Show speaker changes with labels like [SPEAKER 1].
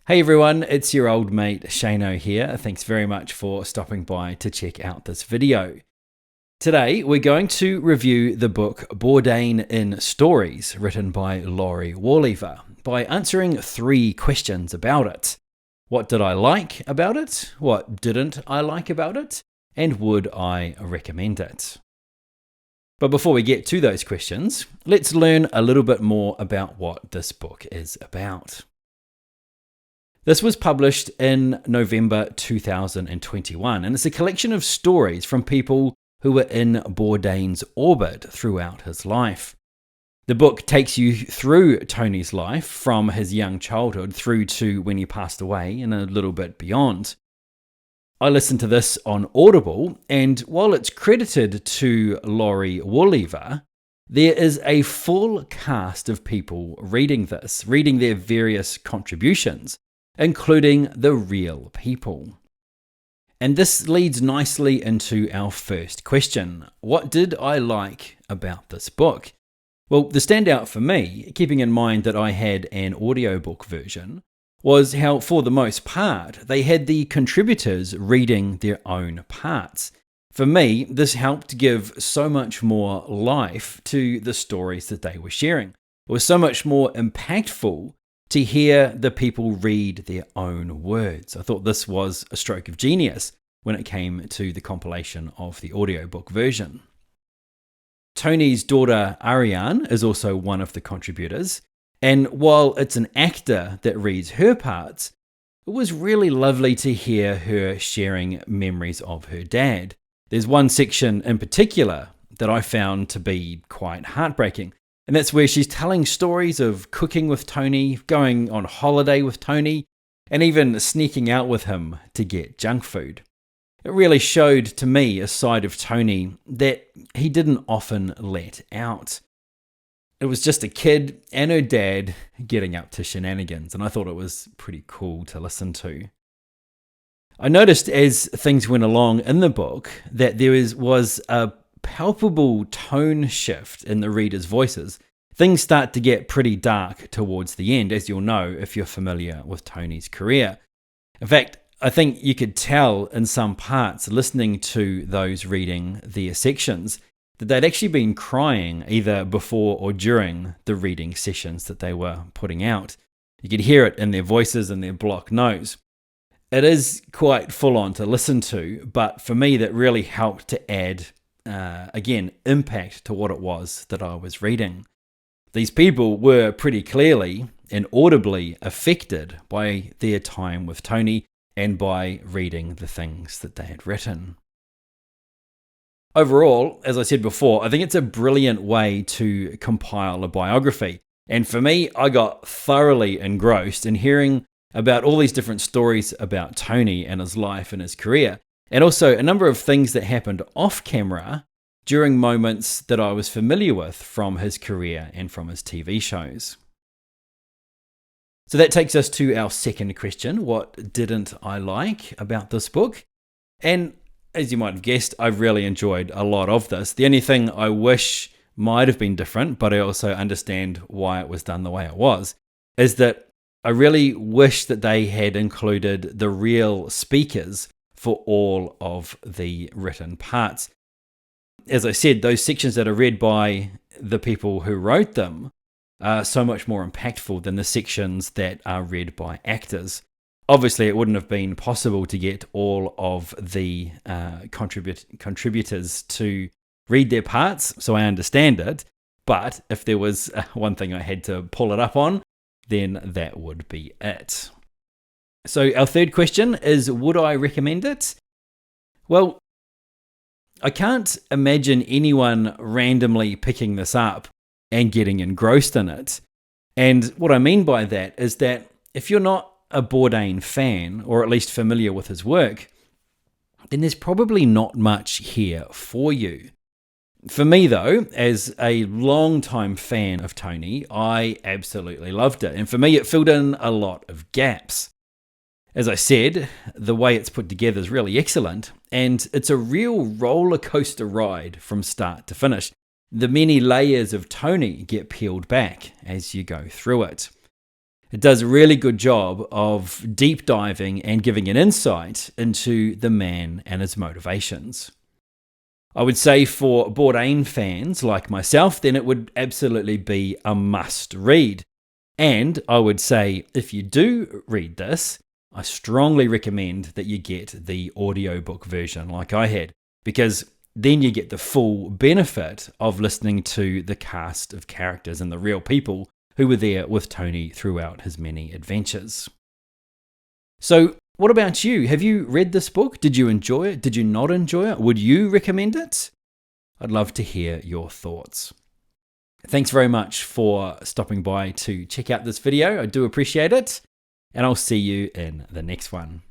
[SPEAKER 1] Hey everyone, it's your old mate Shano here. Thanks very much for stopping by to check out this video. Today we're going to review the book Bourdain in Stories, written by Laurie Woolever, by answering 3 questions about it. What did I like about it? What didn't I like about it? And would I recommend it? But before we get to those questions, let's learn a little bit more about what this book is about. This was published in November 2021, and it's a collection of stories from people who were in Bourdain's orbit throughout his life. The book takes you through Tony's life from his young childhood through to when he passed away and a little bit beyond. I listened to this on Audible, and while it's credited to Laurie Woolever, there is a full cast of people reading this, reading their various contributions, including the real people. And this leads nicely into our first question. What did I like about this book? Well, the standout for me, keeping in mind that I had an audiobook version, was how, for the most part, they had the contributors reading their own parts. For me, this helped give so much more life to the stories that they were sharing. It was so much more impactful to hear the people read their own words. I thought this was a stroke of genius when it came to the compilation of the audiobook version. Tony's daughter Ariane is also one of the contributors, and while it's an actor that reads her parts, it was really lovely to hear her sharing memories of her dad. There's one section in particular that I found to be quite heartbreaking. And that's where she's telling stories of cooking with Tony, going on holiday with Tony, and even sneaking out with him to get junk food. It really showed to me a side of Tony that he didn't often let out. It was just a kid and her dad getting up to shenanigans, and I thought it was pretty cool to listen to. I noticed as things went along in the book that there was a palpable tone shift in the readers' voices. Things start to get pretty dark towards the end, as you'll know if you're familiar with Tony's career. In fact, I think you could tell in some parts, listening to those reading their sections, that they'd actually been crying either before or during the reading sessions that they were putting out. You could hear it in their voices and their blocked nose. It is quite full on to listen to, but for me that really helped to add again, impact to what it was that I was reading. These people were pretty clearly and audibly affected by their time with Tony and by reading the things that they had written. Overall, as I said before, I think it's a brilliant way to compile a biography. And for me, I got thoroughly engrossed in hearing about all these different stories about Tony and his life and his career. And also a number of things that happened off camera during moments that I was familiar with from his career and from his TV shows. So that takes us to our second question. What didn't I like about this book? And as you might have guessed, I've really enjoyed a lot of this. The only thing I wish might have been different, but I also understand why it was done the way it was, is that I really wish that they had included the real speakers for all of the written parts. As I said, those sections that are read by the people who wrote them are so much more impactful than the sections that are read by actors. Obviously, it wouldn't have been possible to get all of the contributors to read their parts, so I understand it. But if there was one thing I had to pull it up on, then that would be it. So our third question is, would I recommend it? Well, I can't imagine anyone randomly picking this up and getting engrossed in it. And what I mean by that is that if you're not a Bourdain fan, or at least familiar with his work, then there's probably not much here for you. For me though, as a long-time fan of Tony, I absolutely loved it. And for me, it filled in a lot of gaps. As I said, the way it's put together is really excellent, and it's a real roller coaster ride from start to finish. The many layers of Tony get peeled back as you go through it. It does a really good job of deep diving and giving an insight into the man and his motivations. I would say for Bourdain fans like myself, then it would absolutely be a must read. And I would say if you do read this, I strongly recommend that you get the audiobook version like I had, because then you get the full benefit of listening to the cast of characters and the real people who were there with Tony throughout his many adventures. So, what about you? Have you read this book? Did you enjoy it? Did you not enjoy it? Would you recommend it? I'd love to hear your thoughts. Thanks very much for stopping by to check out this video. I do appreciate it, and I'll see you in the next one.